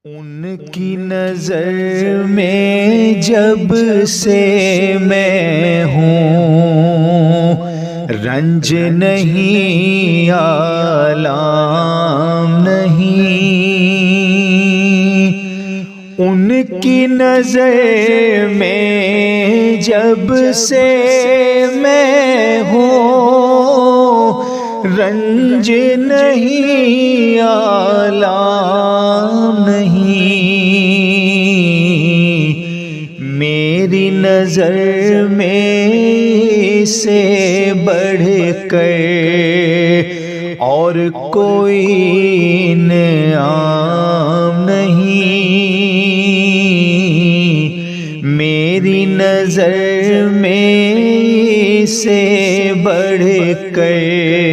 ان کی نظر میں جب سے میں ہوں، رنج نہیں آلام نہیں۔ ان کی نظر میں جب سے میں ہوں، رنج نہیں آلام نہیں۔ میری نظر میں سے بڑھ کر اور کوئی انعام نہیں۔ میری نظر میں سے بڑھ کر